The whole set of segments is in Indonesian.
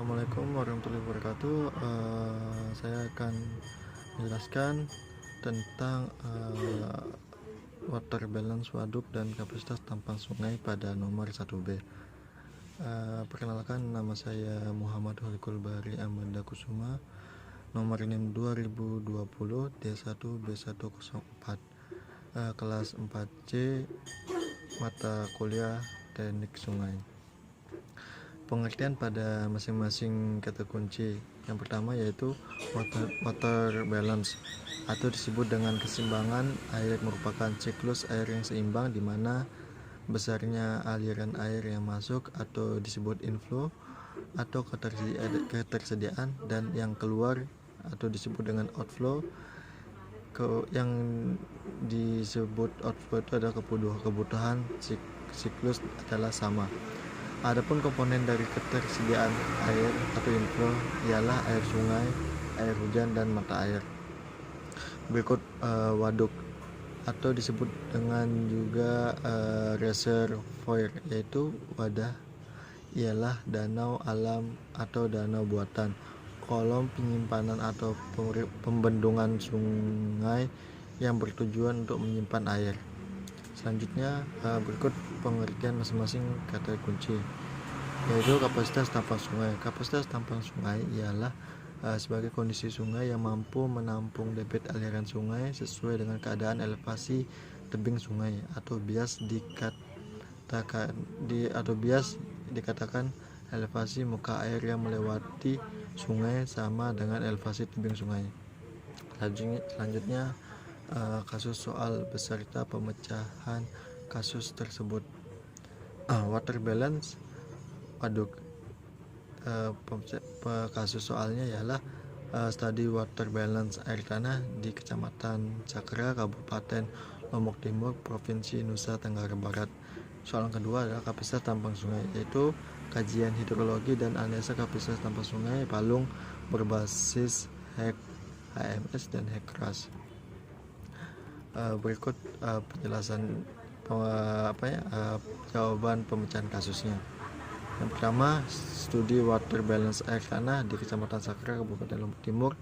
Assalamualaikum warahmatullahi wabarakatuh. Saya akan menjelaskan tentang water balance waduk dan kapasitas tampang sungai pada nomor 1B. Perkenalkan, nama saya Muhammad Holikul Bahri Amanda Kusuma, nomor NIM 2020 D1B104, kelas 4C, mata kuliah Teknik Sungai. Pengertian pada masing-masing kata kunci. Yang pertama yaitu water balance atau disebut dengan keseimbangan air, merupakan siklus air yang seimbang di mana besarnya aliran air yang masuk atau disebut inflow atau ketersediaan, dan yang keluar atau disebut dengan outflow. Yang disebut outflow itu adalah kebutuhan siklus adalah sama. Adapun komponen dari ketersediaan air atau inflow ialah air sungai, air hujan, dan mata air. Berikut waduk atau disebut dengan juga reservoir, yaitu wadah ialah danau alam atau danau buatan, kolom penyimpanan atau pembendungan sungai yang bertujuan untuk menyimpan air. Selanjutnya berikut pengertian masing-masing kata kunci, yaitu kapasitas tampang sungai. Kapasitas tampang sungai ialah sebagai kondisi sungai yang mampu menampung debit aliran sungai sesuai dengan keadaan elevasi tebing sungai, atau bias dikatakan elevasi muka air yang melewati sungai sama dengan elevasi tebing sungai. Selanjutnya kasus soal beserta pemecahan kasus tersebut. Water balance waduk. Kasus soalnya ialah studi water balance air tanah di Kecamatan Cakra, Kabupaten Lombok Timur, Provinsi Nusa Tenggara Barat. Soalan kedua adalah kapasitas tampang sungai, yaitu kajian hidrologi dan analisa kapasitas tampang sungai Palung berbasis HMS dan HECRAS. Berikut penjelasan jawaban pemecahan kasusnya. Yang pertama, studi water balance air tanah di Kecamatan Sakra, Kabupaten Lombok Timur,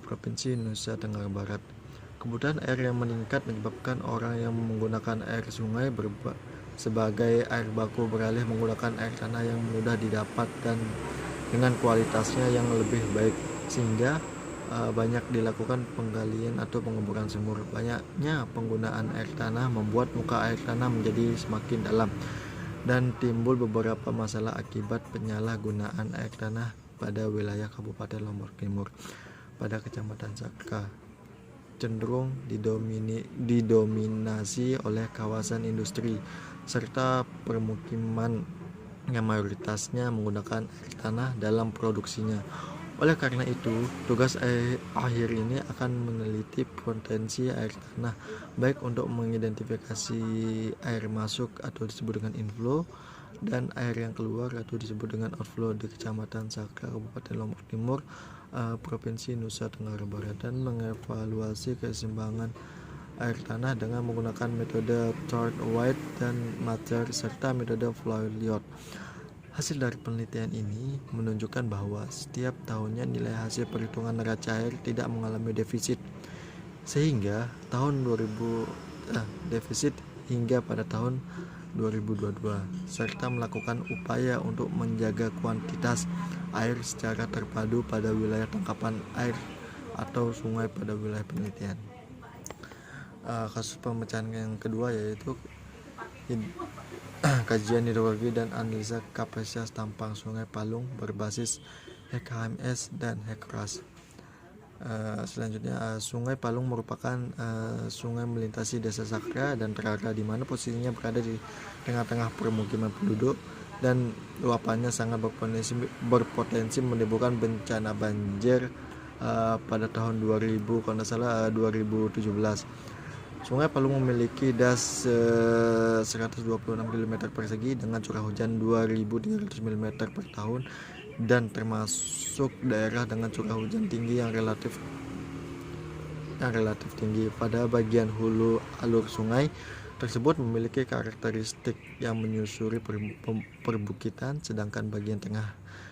Provinsi Nusa Tenggara Barat. Kebutuhan air yang meningkat menyebabkan orang yang menggunakan air sungai sebagai air baku beralih menggunakan air tanah yang mudah didapat dan dengan kualitasnya yang lebih baik, sehingga banyak dilakukan penggalian atau pengeboran sumur. Banyaknya penggunaan air tanah membuat muka air tanah menjadi semakin dalam, dan timbul beberapa masalah akibat penyalahgunaan air tanah pada wilayah Kabupaten Lombok Timur. Pada Kecamatan Sakra cenderung didominasi oleh kawasan industri serta permukiman yang mayoritasnya menggunakan air tanah dalam produksinya. Oleh karena itu, tugas akhir ini akan meneliti potensi air tanah, baik untuk mengidentifikasi air masuk atau disebut dengan inflow, dan air yang keluar atau disebut dengan outflow di Kecamatan Sakra, Kabupaten Lombok Timur, Provinsi Nusa Tenggara Barat, dan mengevaluasi keseimbangan air tanah dengan menggunakan metode Thorne White dan Mather serta metode Flaulliot. Hasil dari penelitian ini menunjukkan bahwa setiap tahunnya nilai hasil perhitungan neraca air tidak mengalami defisit defisit hingga pada tahun 2022, serta melakukan upaya untuk menjaga kuantitas air secara terpadu pada wilayah tangkapan air atau sungai pada wilayah penelitian. Kasus pemecahan yang kedua yaitu kajian hidrologi dan analisa kapasitas tampang sungai Palung berbasis HMS dan HECRAS. Selanjutnya, Sungai Palung merupakan sungai melintasi Desa Sakra dan Terara, di mana posisinya berada di tengah-tengah permukiman penduduk, dan luapannya sangat berpotensi menimbulkan bencana banjir pada tahun 2017. Sungai Palung memiliki das 126 mm persegi dengan curah hujan 2.300 mm per tahun, dan termasuk daerah dengan curah hujan tinggi yang relatif tinggi. Pada bagian hulu alur sungai tersebut memiliki karakteristik yang menyusuri perbukitan, sedangkan bagian tengah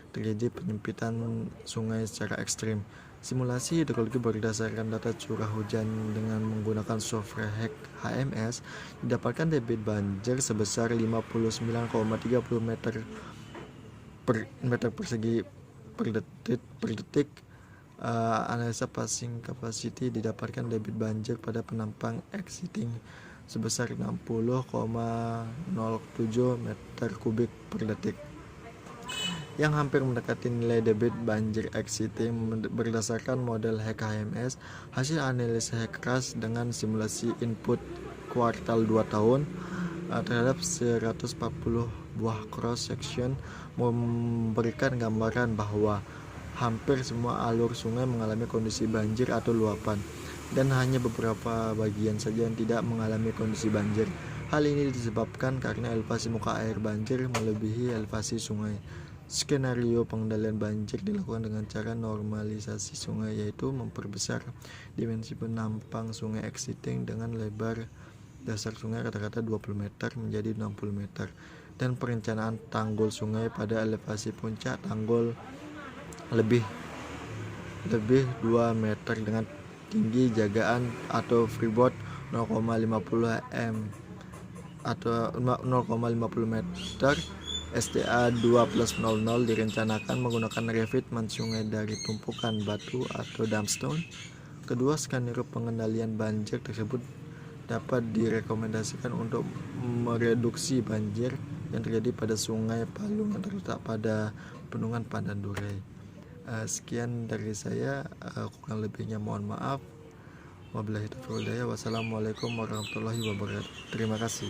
terjadi penyempitan sungai secara ekstrim. Simulasi hidrologi berdasarkan data curah hujan dengan menggunakan software HMS didapatkan debit banjir sebesar 59,30 meter persegi per detik. Analisa passing capacity didapatkan debit banjir pada penampang existing sebesar 60,07 meter kubik per detik, yang hampir mendekati nilai debit banjir existing berdasarkan model HMS. Hasil analisa HECRAS dengan simulasi input kuartal 2 tahun terhadap 140 buah cross section memberikan gambaran bahwa hampir semua alur sungai mengalami kondisi banjir atau luapan, dan hanya beberapa bagian saja yang tidak mengalami kondisi banjir. Hal ini disebabkan karena elevasi muka air banjir melebihi elevasi sungai. Skenario pengendalian banjir dilakukan dengan cara normalisasi sungai, yaitu memperbesar dimensi penampang sungai existing dengan lebar dasar sungai rata-rata 20 meter menjadi 60 meter, dan perencanaan tanggul sungai pada elevasi puncak tanggul lebih 2 meter dengan tinggi jagaan atau freeboard 0,50 m atau 0,50 meter. STA 2+00 direncanakan menggunakan refitment sungai dari tumpukan batu atau dumpstone. Kedua skenario pengendalian banjir tersebut dapat direkomendasikan untuk mereduksi banjir yang terjadi pada Sungai Palung yang terletak pada Bendungan Pandan Durai. Sekian dari saya, kurang lebihnya mohon maaf. Wabillahi taufiq wal hidayah. Wassalamualaikum warahmatullahi wabarakatuh. Terima kasih.